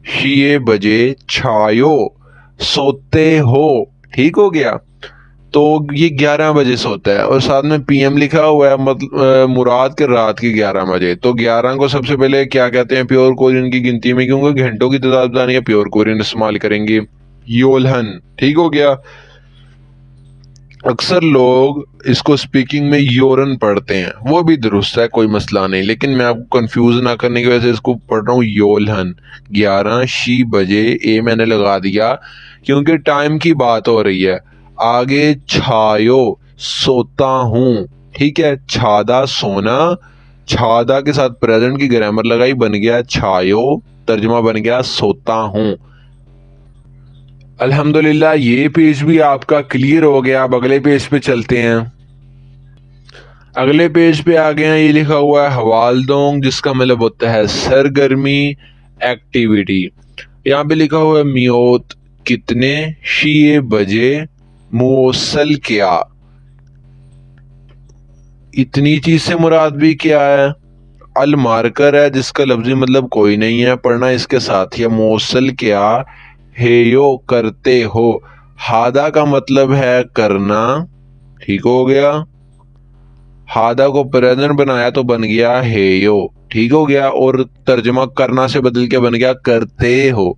शीए बजे छायो सोते हो, ठीक हो गया। तो ये 11 बजे सोता है और साथ में PM लिखा हुआ है, मतलब मुराद के रात के 11 बजे। तो 11 को सबसे पहले क्या कहते हैं, प्योर कोरियन की गिनती में, क्योंकि घंटों की तादाद बतानी है, प्योर कोरियन इस्तेमाल करेंगे, योलहन, ठीक हो गया। अक्सर लोग इसको स्पीकिंग में योरन पढ़ते हैं, वो भी दुरुस्त है, कोई मसला नहीं, लेकिन मैं आपको कंफ्यूज ना करने की वजह से इसको पढ़ रहा हूँ योलहन। 11 शी बजे, ए मैंने लगा दिया क्योंकि टाइम की बात हो रही है। आगे छायो सोता हूं, ठीक है, छादा सोना, छादा के साथ प्रेजेंट की ग्रामर लगाई, बन गया छायो, तर्जुमा बन गया सोता हूं। अल्हम्दुलिल्लाह ये पेज भी आपका क्लियर हो गया। अब अगले पेज पे चलते हैं। अगले पेज पे आ गए हैं, ये लिखा हुआ है हवालदोंग, जिसका मतलब होता है सरगर्मी, एक्टिविटी। यहाँ पे लिखा हुआ है मियोत कितने, शीए बजे, मुसल क्या। इतनी चीज से मुराद भी क्या है, अल मार्कर है जिसका लफ्जी मतलब कोई नहीं है, पढ़ना इसके साथ ही। मुसल क्या, हेयो करते हो, हादा का मतलब है करना, ठीक हो गया। हादा को प्रेजेंट बनाया तो बन गया हेयो, ठीक हो गया। और तर्जमा करना से बदल के बन गया करते हो।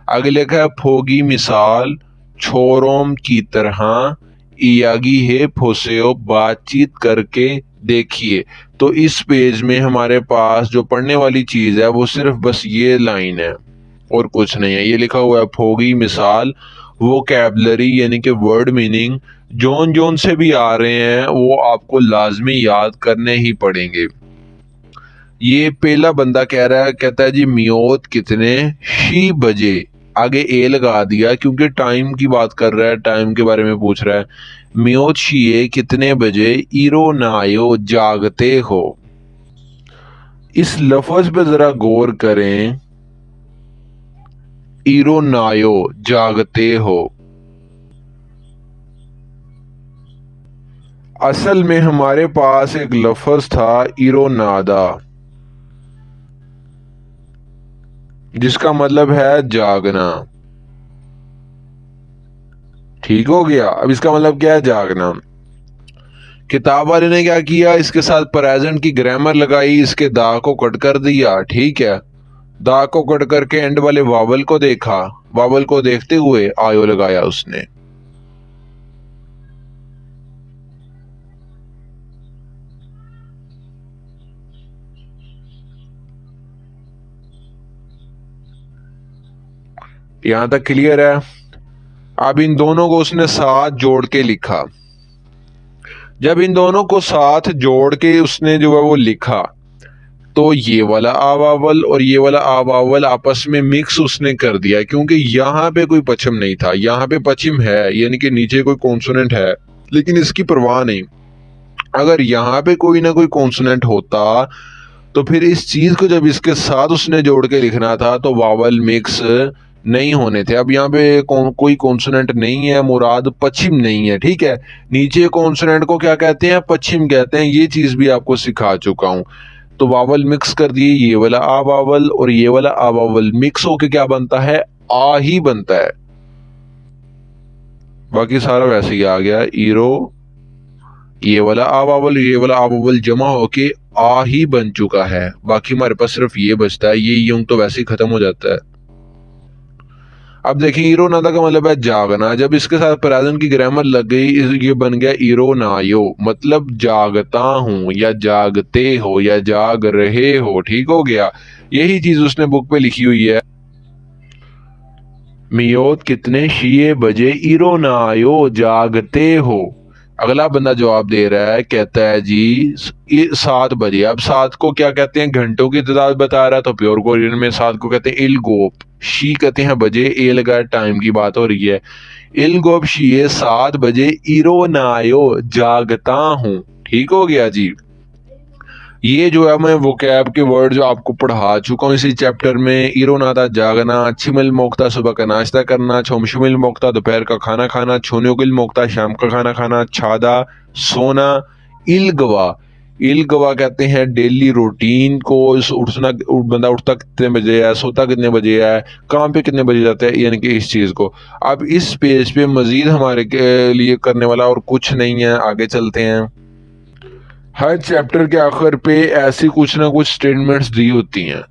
आगे लिखा है फोगी मिसाल, छोरोम की तरह, इयागी है फोसेओ, बातचीत करके देखिए। तो इस पेज में हमारे पास जो पढ़ने वाली चीज है वो सिर्फ बस ये लाइन है और कुछ नहीं है। ये लिखा हुआ है फोगी मिसाल, वो कैबलरी यानी कि वर्ड मीनिंग जोन जोन से भी आ रहे हैं वो आपको लाजमी याद करने ही पड़ेंगे। ये पहला बंदा कह रहा है, कहता है जी मियोत कितने, शी बजे, आगे ए लगा दिया क्योंकि टाइम की बात कर रहा है, टाइम के बारे में पूछ रहा है। मियोत शिए कितने बजे इरो नायो जागते हो। इस लफ्ज पे जरा गौर करें, इरो नायो जागते हो। असल में हमारे पास एक लफ्ज था इरो नादा, जिसका मतलब है जागना। ठीक हो गया। अब इसका मतलब क्या है, जागना। किताब वाले ने क्या किया, इसके साथ प्रेजेंट की ग्रामर लगाई, इसके दा को कट कर दिया। ठीक है, दा को कट करके एंड वाले वावल को देखा, वावल को देखते हुए आयो लगाया उसने। यहां तक क्लियर है। अब इन दोनों को उसने साथ जोड़ के लिखा। जब इन दोनों को साथ जोड़ के उसने जो है वो लिखा, तो ये वाला आवावल और ये वाला आवावल आपस में मिक्स उसने कर दिया, क्योंकि यहाँ पे कोई पश्चिम नहीं था, यहाँ पे पश्चिम है, यानी कि नीचे कोई कॉन्सोनेंट है, लेकिन इसकी परवाह नहीं। अगर यहाँ पे कोई ना कोई कॉन्सोनेंट होता तो फिर इस चीज को जब इसके साथ उसने जोड़ के लिखना था तो वावल मिक्स नहीं होने थे। अब यहाँ पे कोई कॉन्सोनेंट नहीं है, मुराद पश्चिम नहीं है। ठीक है, नीचे कॉन्सोनेंट को क्या कहते हैं, पश्चिम कहते हैं। ये चीज भी आपको सिखा चुका हूं। तो वावल मिक्स कर दिए, ये वाला आ वावल और ये वाला आ वावल मिक्स होके क्या बनता है, आ ही बनता है। बाकी सारा वैसे ही आ गया, ईरो, ये वाला आ वावल ये वाला आ वावल जमा होके आ ही बन चुका है। बाकी हमारे पास सिर्फ ये बचता है, ये यूं तो वैसे ही खत्म हो जाता है। अब देखिए, ईरो नादा का मतलब है जागना। जब इसके साथ प्रेजेंट की ग्रामर लग गई, ये बन गया ईरो नायो, मतलब जागता हूं या जागते हो या जाग रहे हो। ठीक हो गया। यही चीज उसने बुक पे लिखी हुई है। मियोत कितने शीए बजे इरो नायो जागते हो। अगला बंदा जवाब दे रहा है, कहता है जी 7 बजे। अब 7 को क्या कहते हैं, घंटों की तादाद बता रहा है, तो प्योर कोरियन में 7 को कहते हैं इलगोप। शी कहते हैं बजे, ए लगा टाइम की बात हो रही है। इलगोप शीए 7 बजे इरो नायो जागता हूं। ठीक हो गया जी। ये जो है मैं वोकैब के वर्ड जो आपको पढ़ा चुका हूँ इसी चैप्टर में। इरोनादा जागना, छिमिल मोक्ता सुबह का नाश्ता करना, छोमशिमिल मोक्ता दोपहर का खाना खाना, छोन्योगिल मोक्ता शाम का खाना खाना, छादा सोना, इलगवा, इलगवा कहते हैं डेली रूटीन को। उठना, बंदा उठता कितने बजे है, सोता कितने बजे है, काम पे कितने बजे जाता है, यानी कि इस चीज को। अब इस पेज पे मजीद हमारे के लिए करने वाला और कुछ नहीं है, आगे चलते हैं। हर चैप्टर के आखिर पे ऐसी कुछ ना कुछ स्टेटमेंट्स दी होती हैं।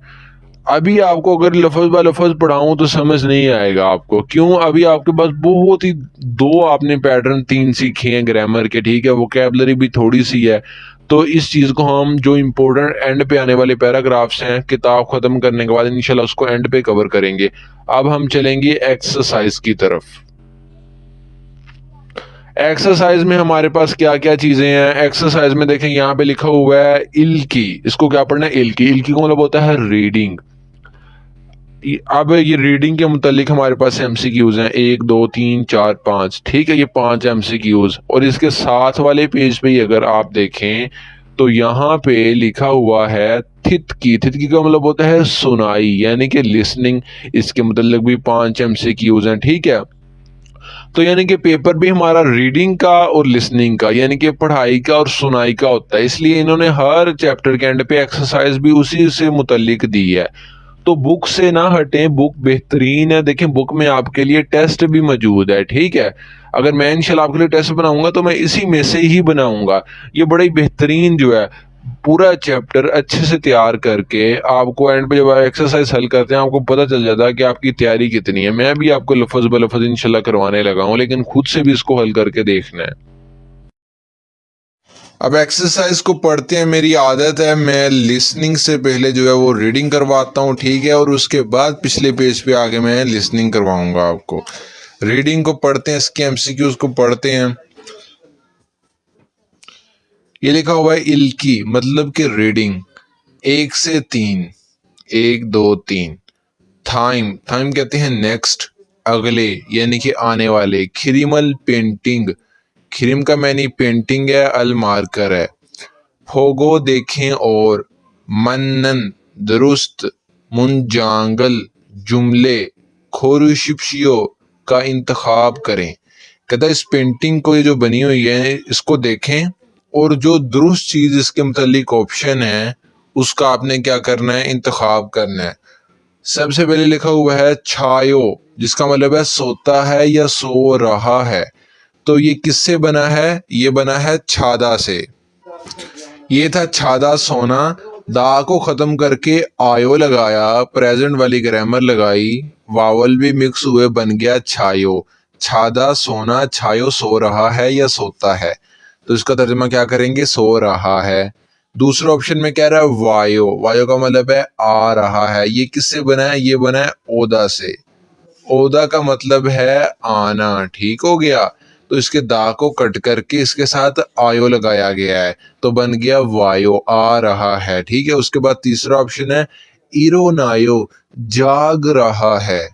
अभी आपको अगर लफ्ज बाय लफ्ज पढ़ाऊं तो समझ नहीं आएगा आपको। क्यों, अभी आपके पास बहुत ही दो आपने पैटर्न 3 सीखे हैं ग्रामर के। ठीक है, वोकैबलरी भी थोड़ी सी है। तो इस चीज को हम जो इम्पोर्टेंट एंड पे आने वाले पैराग्राफ्स हैं किताब खत्म करने के बाद इंशाल्लाह उसको एंड पे कवर करेंगे। अब हम चलेंगे एक्सरसाइज की तरफ। एक्सरसाइज में हमारे पास क्या क्या चीजें हैं। एक्सरसाइज में देखें, यहाँ पे लिखा हुआ है इल्की। इसको क्या पढ़ना है, इल्की। इल्की का मतलब होता है रीडिंग। अब ये रीडिंग के मुतालिक हमारे पास एमसीक्यूज हैं, 1 2 3 4 5। ठीक है, ये 5 एमसीक्यूज। और इसके साथ वाले पेज पे ही अगर आप देखें तो यहाँ पे लिखा हुआ है थितकी। थितकी का मतलब होता है सुनाई, यानी कि लिसनिंग। इसके मुतालिक भी 5 एमसीक्यूज हैं। ठीक है, तो यानी कि पेपर भी हमारा रीडिंग का और लिसनिंग का, यानी कि पढ़ाई का और सुनाई का होता है। इसलिए इन्होंने हर चैप्टर के एंड पे एक्सरसाइज भी उसी से मुतल्लिक दी है। तो बुक से ना हटें, बुक बेहतरीन है। देखें, बुक में आपके लिए टेस्ट भी मौजूद है। ठीक है, अगर मैं इंशाल्लाह आपके लिए टेस्ट बनाऊंगा तो मैं इसी में से ही बनाऊंगा। ये बड़ा ही बेहतरीन जो है पूरा चैप्टर अच्छे से तैयार करके आपको एंड पे जब आप एक्सरसाइज हल करते हैं आपको पता चल जाता है कि आपकी तैयारी कितनी है। मैं भी आपको लफज ब लफज इंशाल्लाह करवाने लगा हूं, लेकिन खुद से भी इसको हल करके देखना है। अब एक्सरसाइज को पढ़ते हैं, मेरी आदत है मैं लिसनिंग से पहले जो है वो रीडिंग करवाता हूँ। ठीक है, और उसके बाद पिछले पेज पे आगे मैं लिसनिंग करवाऊंगा आपको। रीडिंग को पढ़ते हैं, इसके एमसीक्यूज को पढ़ते हैं। ये लिखा हुआ है इल्की, मतलब कि रीडिंग। 1 से 3, 1 2 3। थाइम, थाइम कहते हैं नेक्स्ट, अगले यानी कि आने वाले। खिरिमल पेंटिंग, खिरिम का मैंने पेंटिंग है, अल मार्कर है। फोगो देखें और, मन्नन दुरुस्त, मुंजांगल जुमले, खोरुशिप्शियो का इंतखाब करें। कहता है इस पेंटिंग को, ये जो बनी हुई है इसको देखें और जो दुरुस्त चीज इसके मुतालिक ऑप्शन है उसका आपने क्या करना है, इंतखाब करना है। सबसे पहले लिखा हुआ है छायो, जिसका मतलब है सोता है या सो रहा है। तो ये किससे बना है, ये बना है छादा से। ये था छादा सोना, दा को खत्म करके आयो लगाया, प्रेजेंट वाली ग्रामर लगाई, वावल भी मिक्स हुए, बन गया छायो। छादा सोना, छायो सो रहा है या सोता है, तो इसका तर्जुमा क्या करेंगे, सो रहा है। दूसरा ऑप्शन में कह रहा है वायो, वायो का मतलब है आ रहा है। ये किससे बना है, ये बना है ओदा से। ओदा का मतलब है आना, ठीक हो गया। तो इसके दा को कट करके इसके साथ आयो लगाया गया है, तो बन गया वायो, आ रहा है। ठीक है। उसके बाद तीसरा ऑप्शन है इरोनायो, जाग रहा है।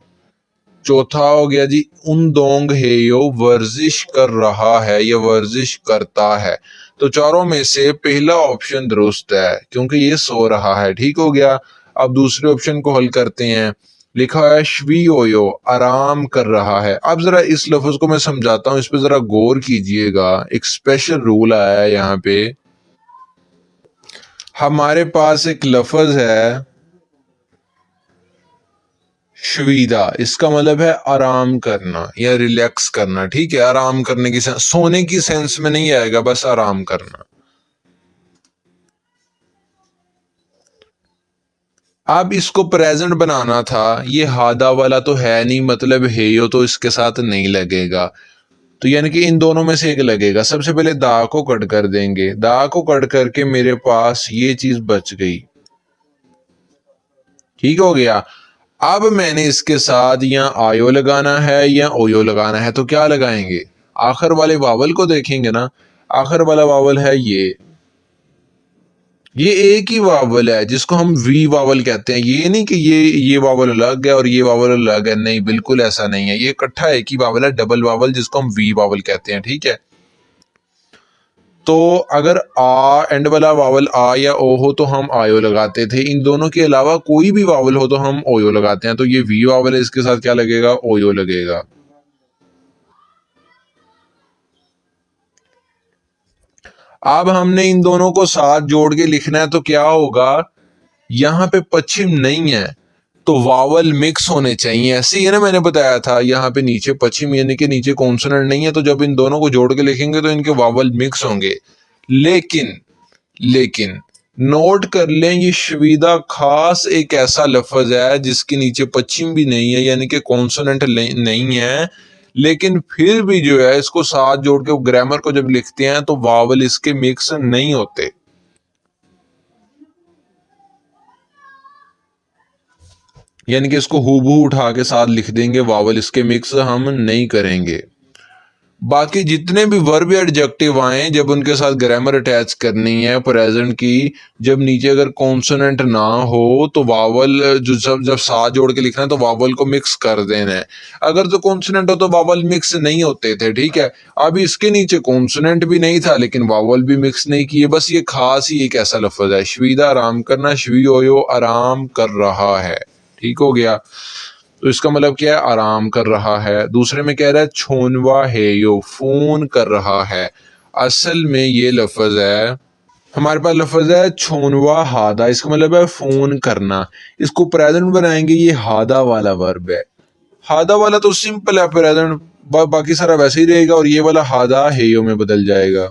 चौथा हो गया जी उनदोंग हेयो, वर्जिश कर रहा है या वर्जिश करता है। तो चारों में से पहला ऑप्शन दुरुस्त है क्योंकि ये सो रहा है। ठीक हो गया। अब दूसरे ऑप्शन को हल करते हैं। लिखा है श्वीओयो, आराम कर रहा है। अब जरा इस लफ्ज को मैं समझाता हूँ, इस पे जरा गौर कीजिएगा। एक स्पेशल रूल आया है यहाँ पे। हमारे पास एक लफ्ज है श्वीदा, इसका मतलब है आराम करना या रिलैक्स करना। ठीक है। आराम करने की सेंस, सोने की सेंस में नहीं आएगा, बस आराम करना। अब इसको प्रेजेंट बनाना था, ये हादा वाला तो है नहीं, मतलब है यो तो इसके साथ नहीं लगेगा। तो यानी कि इन दोनों में से एक लगेगा। सबसे पहले दा को कट कर देंगे, दा को कट करके मेरे पास ये चीज बच गई। ठीक हो गया। अब मैंने इसके साथ या आयो लगाना है या ओयो लगाना है, तो क्या लगाएंगे, आखिर वाले वावल को देखेंगे ना। आखिर वाला वावल है ये एक ही वावल है जिसको हम वी वावल कहते हैं। ये नहीं कि ये वावल अलग है और ये वावल अलग है, नहीं, बिल्कुल ऐसा नहीं है। ये इकट्ठा एक ही वावल है, डबल वावल, जिसको हम वी वावल कहते हैं। ठीक है। तो अगर आ एंड वाला वावल आ या ओ हो तो हम आयो लगाते थे। इन दोनों के अलावा कोई भी वावल हो तो हम ओयो लगाते हैं। तो ये वी वावल है, इसके साथ क्या लगेगा, ओयो लगेगा। अब हमने इन दोनों को साथ जोड़ के लिखना है, तो क्या होगा, यहाँ पे पश्चिम नहीं है तो वावल मिक्स होने चाहिए। ऐसे ही है ना, मैंने बताया था यहाँ पे नीचे पश्चिम यानी कि नीचे कॉन्सोनेंट नहीं है, तो जब इन दोनों को जोड़ के लिखेंगे तो इनके वावल मिक्स होंगे। लेकिन लेकिन नोट कर लें, ये शवीदा खास एक ऐसा लफ्ज है जिसके नीचे पश्चिम भी नहीं है, यानी कि कॉन्सोनेंट नहीं है, लेकिन फिर भी जो है इसको साथ जोड़ के ग्रामर को जब लिखते हैं तो वावल इसके मिक्स नहीं होते। यानी कि इसको हूबहू उठा के साथ लिख देंगे, वावल इसके मिक्स हम नहीं करेंगे। बाकी जितने भी वर्ब या एडजेक्टिव आए, जब उनके साथ ग्रामर अटैच करनी है प्रेजेंट की, जब नीचे अगर कॉन्सोनेंट ना हो तो वावल जो जब साथ जोड़ के लिखना है तो वावल को मिक्स कर देना है। अगर तो कॉन्सोनेंट हो तो वावल मिक्स नहीं होते थे। ठीक है। अब इसके नीचे कॉन्सोनेंट भी नहीं था लेकिन वावल भी मिक्स नहीं किए। बस ये खास ही एक ऐसा लफ्ज है, शवीदा आराम करना, शवी ओयो आराम कर रहा है। ठीक हो गया। तो इसका मतलब क्या है, आराम कर रहा है। दूसरे में कह रहा है छोनवा है यो, फोन कर रहा है। असल में ये लफ्ज है, हमारे पास लफ्ज है छोनवा हादा, इसका मतलब है फोन करना। इसको प्रेजेंट बनाएंगे, ये हादा वाला वर्ब है। हादा वाला तो सिंपल है प्रेजेंट, बाकी सारा वैसे ही रहेगा, और ये वाला हादा हेयो में बदल जाएगा।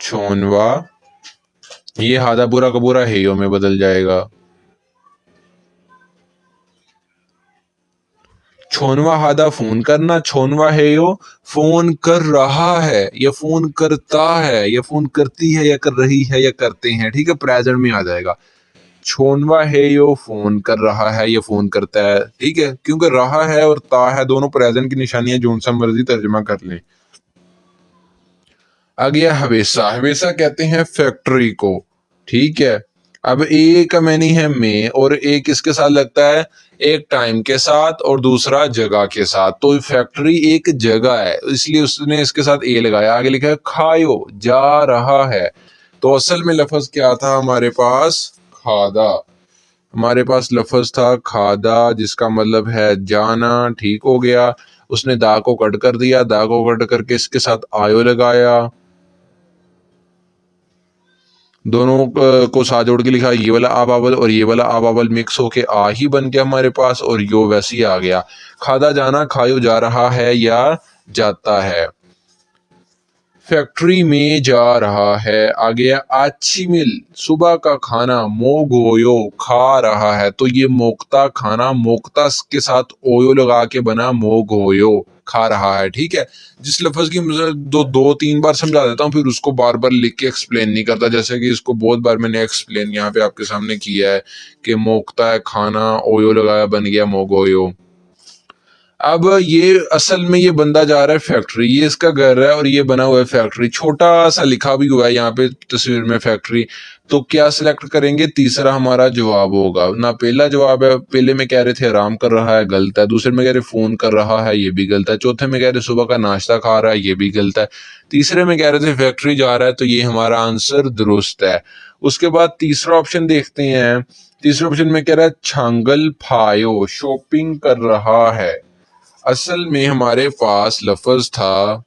छोनवा, ये हादा पूरा का पूरा हेयो में बदल जाएगा। छोनवा हादा फोन करना, छोनवा है यो फोन कर रहा है या फोन करता है या फोन करती है या कर रही है या करते हैं। ठीक है। प्रेजेंट में आ जाएगा। छोनवा है यो फोन कर रहा है या फोन करता है। ठीक है। क्योंकि रहा है और ता है दोनों प्रेजेंट की निशानियां, जो सा मर्जी तर्जुमा कर लें। आ गया हवेसा, हवेसा कहते हैं फैक्ट्री को। ठीक है। अब ए का मैनी है में, और एक किसके साथ लगता है, एक टाइम के साथ और दूसरा जगह के साथ। तो फैक्ट्री एक जगह है, इसलिए उसने इसके साथ ए लगाया। आगे लिखा है खायो, जा रहा है। तो असल में लफ्ज क्या था हमारे पास, खादा। हमारे पास लफ्ज था खादा, जिसका मतलब है जाना। ठीक हो गया। उसने दा को कट कर दिया, दा को कट करके इसके साथ आयो लगाया। दोनों को साथ जोड़ के लिखा, ये वाला आ बावल और ये वाला आ बावल मिक्स होके आ ही बन गया हमारे पास, और यो वैसे ही आ गया। खादा जाना, खायो जा रहा है या जाता है। फैक्ट्री में जा रहा है। आ गया आची मिल, सुबह का खाना। मो गोयो, खा रहा है। तो ये मोक्ता खाना, मोक्ता के साथ ओयो लगा के बना मो गोयो, खा रहा है। ठीक है। जिस लफ्ज की मुझे दो तीन बार समझा देता हूँ, फिर उसको बार बार लिख के एक्सप्लेन नहीं करता। जैसे कि इसको बहुत बार मैंने एक्सप्लेन यहाँ पे आपके सामने किया है कि मोक्ता है खाना, ओयो लगाया बन गया मोगोयो। अब ये असल में ये बंदा जा रहा है फैक्ट्री, ये इसका घर है और ये बना हुआ है फैक्ट्री। छोटा सा लिखा भी हुआ है यहाँ पे तस्वीर में फैक्ट्री। तो क्या सिलेक्ट करेंगे, तीसरा हमारा जवाब होगा ना। पहला जवाब है, पहले में कह रहे थे आराम कर रहा है, गलत है। दूसरे में कह रहे फोन कर रहा है, ये भी गलत है। चौथे में कह रहे सुबह का नाश्ता खा रहा है, ये भी गलत है। तीसरे में कह रहे थे फैक्ट्री जा रहा है, तो ये हमारा आंसर दुरुस्त है। उसके बाद तीसरा ऑप्शन देखते हैं। तीसरे ऑप्शन में कह रहा है छांगल फायो, शॉपिंग कर रहा है। असल में हमारे पास लफ्ज था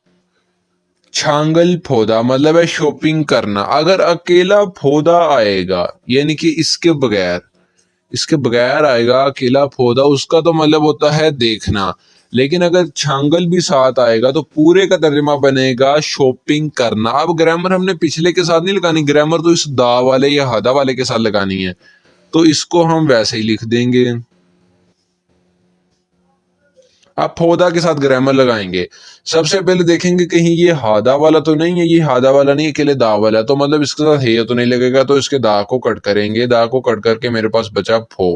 छांगल फोदा, मतलब है शॉपिंग करना। अगर अकेला फोदा आएगा, यानी कि इसके बगैर आएगा अकेला फोदा, उसका तो मतलब होता है देखना। लेकिन अगर छांगल भी साथ आएगा तो पूरे का तर्जुमा बनेगा शॉपिंग करना। अब ग्रामर हमने पिछले के साथ नहीं लगानी, ग्रामर तो इस दा वाले या हदा वाले के साथ लगानी है। तो इसको हम वैसे ही लिख देंगे। आप फोदा के साथ ग्रामर लगाएंगे। सबसे पहले देखेंगे कहीं ये हादा वाला तो नहीं है, ये हादा वाला नहीं, अकेले दा वाला है। तो मतलब इसके साथ हे तो नहीं लगेगा, तो इसके दा को कट करेंगे। दा को कट करके मेरे पास बचा फो।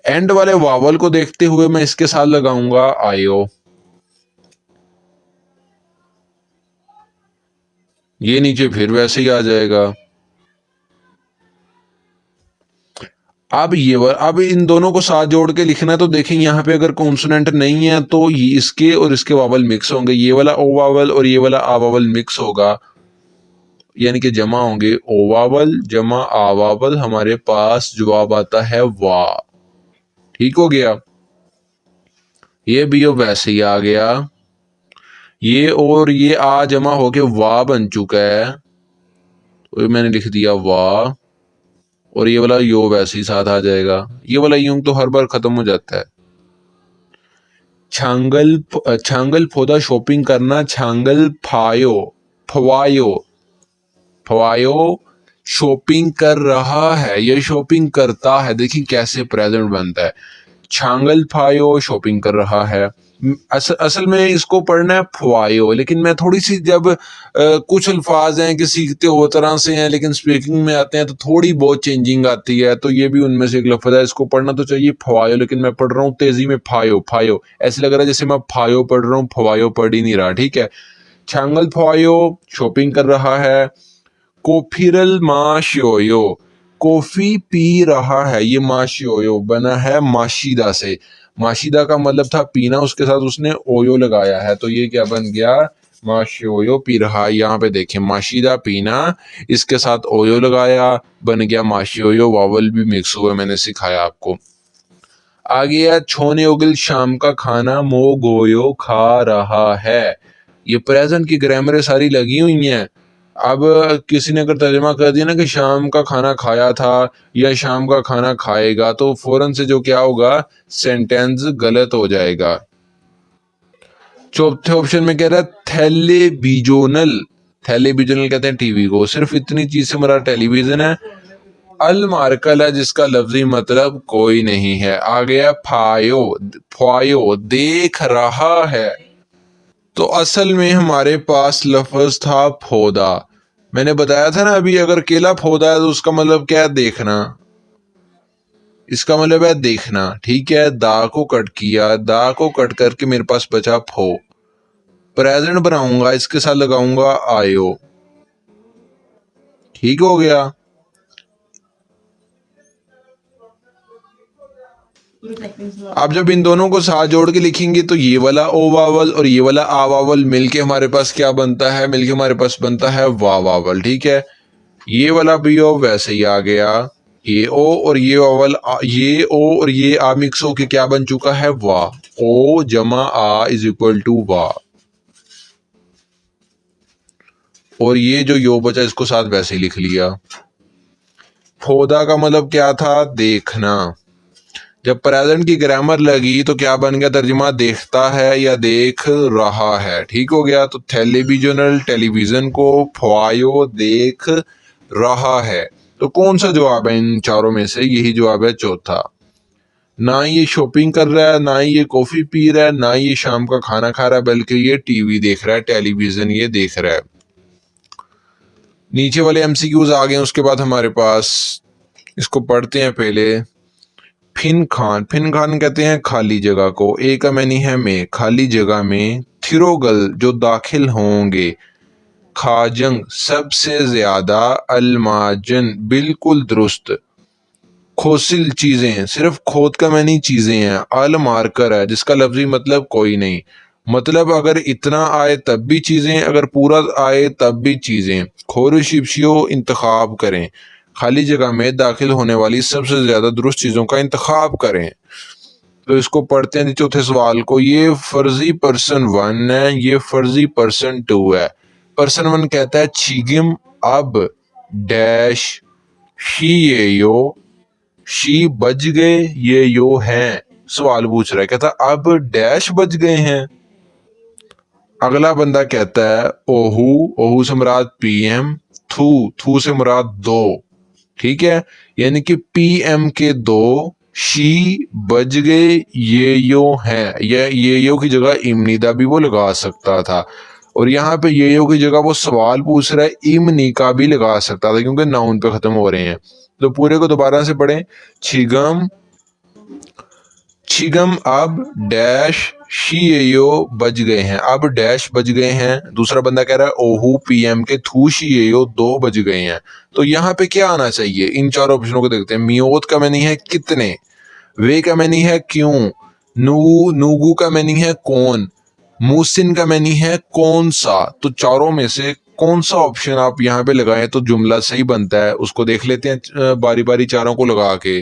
एंड वाले वावल को देखते हुए मैं इसके साथ लगाऊंगा आयो। ये नीचे फिर वैसे ही आ जाएगा। अब इन दोनों को साथ जोड़ के लिखना है। तो देखें यहाँ पे अगर कॉन्सोनेंट नहीं है तो ये इसके और इसके वावल मिक्स होंगे। ये वाला ओ वावल और ये वाला आ वावल मिक्स होगा, यानी कि जमा होंगे। ओ वावल जमा आ वावल, हमारे पास जवाब आता है वाह। ठीक हो गया। ये भी अब वैसे ही आ गया। ये और ये आ जमा होके वाह बन चुका है, तो मैंने लिख दिया वाह। और ये वाला यो वैसे ही साथ आ जाएगा। ये वाला यूं तो हर बार खत्म हो जाता है। छांगल छांगल फोदा शॉपिंग करना, छांगल फायो फवायो फवायो शॉपिंग कर रहा है, ये शॉपिंग करता है। देखिए कैसे प्रेजेंट बनता है। छांगल फायो शॉपिंग कर रहा है। असल में इसको पढ़ना है फवायो, लेकिन मैं थोड़ी सी जब कुछ अल्फाज हैं कि सीखते हो तरह से हैं, लेकिन स्पीकिंग में आते हैं तो थोड़ी बहुत चेंजिंग आती है। तो ये भी उनमें से एक लफ्ज है। इसको पढ़ना तो चाहिए फवायो, लेकिन मैं पढ़ रहा हूँ तेजी में फायो फायो। ऐसे लग रहा है जैसे मैं फायो पढ़ रहा हूँ, फवायो पढ़ ही नहीं रहा। ठीक है। छांगल फवायो शॉपिंग कर रहा है। कोफिरल माशियोयो, कॉफी पी रहा है। ये माशियोयो बना है माशिदा से। माशिदा का मतलब था पीना, उसके साथ उसने ओयो लगाया है, तो ये क्या बन गया, माशियोयो पी रहा है। यहाँ पे देखें माशिदा पीना, इसके साथ ओयो लगाया, बन गया माशियोयो। वावल भी मिक्स हुए, मैंने सिखाया आपको। आगे है छोने उगल, शाम का खाना मो गोयो खा रहा है। ये प्रेजेंट की ग्रामर सारी लगी हुई हैं। अब किसी ने अगर तर्जमा कर दिया ना कि शाम का खाना खाया था या शाम का खाना खाएगा, तो फौरन से जो क्या होगा, सेंटेंस गलत हो जाएगा। चौथे ऑप्शन में कह रहा है टेलीविजनल। टेलीविजनल कहते हैं टीवी को। सिर्फ इतनी चीज से हमारा टेलीविजन है। अल मार्कल है, जिसका लफ्जी मतलब कोई नहीं है। आ गया फायो, फायो देख रहा है। तो असल में हमारे पास लफ्ज था फोदा। मैंने बताया था ना अभी, अगर केला फोदा है तो उसका मतलब क्या है, देखना। इसका मतलब है देखना। ठीक है। दा को कट किया, दा को कट करके मेरे पास बचा फो। प्रेजेंट बनाऊंगा, इसके साथ लगाऊंगा आयो। ठीक हो गया। अब जब इन दोनों को साथ जोड़ के लिखेंगे तो ये वाला ओ वावल और ये वाला आ वावल मिलके हमारे पास क्या बनता है, मिलके हमारे पास बनता है वा वावल। ठीक है, ये वाला भी ओ वैसे ही आ गया, ये ओ और ये वावल ये ओ और ये आ मिक्स होके क्या बन चुका है, वा। ओ जमा आ इज इक्वल टू वा। और ये जो यो बचा इसको साथ वैसे ही लिख लिया। फोदा का मतलब क्या था, देखना। जब प्रेजेंट की ग्रामर लगी तो क्या बन गया तर्जुमा, देखता है या देख रहा है। ठीक हो गया। तो टेलीविजनल टेलीविजन को ख्वायो देख रहा है। तो कौन सा जवाब है इन चारों में से, यही जवाब है चौथा। ना ये शॉपिंग कर रहा है, ना ये कॉफी पी रहा है, ना ये शाम का खाना खा रहा है, बल्कि ये टीवी देख रहा है, टेलीविजन ये देख रहा है। नीचे वाले एमसीक्यूज आ गए। उसके बाद हमारे पास, इसको पढ़ते हैं पहले। फिन खान, फिन खान कहते हैं खाली जगह को। ए का मैनी है में, खाली जगह में। थिरोगल जो दाखिल होंगे। खाजंग सबसे ज्यादा। अलमाजन बिल्कुल दुरुस्त। खोसिल चीजें, सिर्फ खोद का मैनी चीजें हैं। अल मार्कर है जिसका लफ्जी मतलब कोई नहीं, मतलब अगर इतना आए तब भी चीजें, अगर पूरा आए तब भी चीजें। खोर शिपशियो इंतखाब करें, खाली जगह में दाखिल होने वाली सबसे ज्यादा दुरुस्त चीजों का इंतखाब करें। तो इसको पढ़ते हैं चौथे सवाल को। ये फर्जी पर्सन 1 है, ये फर्जी पर्सन 2 है। पर्सन 1 कहता है छिगिम अब डैश शी ये यो, शी बज गए ये यो हैं। सवाल पूछ रहा है, कहता अब डैश बज गए हैं। अगला बंदा कहता है ओहू, ओहू से मुराद पीएम। थू, थू से मुराद दो। ठीक है, यानी कि पीएम के दो, शी बज गए ये यो है। ये यो की जगह इमनीदा भी वो लगा सकता था, और यहाँ पे ये यो की जगह वो सवाल पूछ रहा है, इमनी का भी लगा सकता था क्योंकि नाउन पे खत्म हो रहे हैं। तो पूरे को दोबारा से पढ़ें। छिगम, छिगम अब डैश शीएयो बज गए हैं। अब डैश बज गए हैं। दूसरा बंदा कह रहा है ओहू पीएम के थू शीएयो 2 बज गए हैं। तो यहाँ पे क्या आना चाहिए, इन चार ऑप्शनों को देखते हैं। मियोत का मैनी है कितने, वे का मैनी है क्यों, नूगू का मैनी है कौन, मूसिन का मैनी है कौन सा। तो चारों में से कौन सा ऑप्शन आप यहाँ पे लगाएं तो जुमला सही बनता है, उसको देख लेते हैं बारी बारी चारों को लगा के।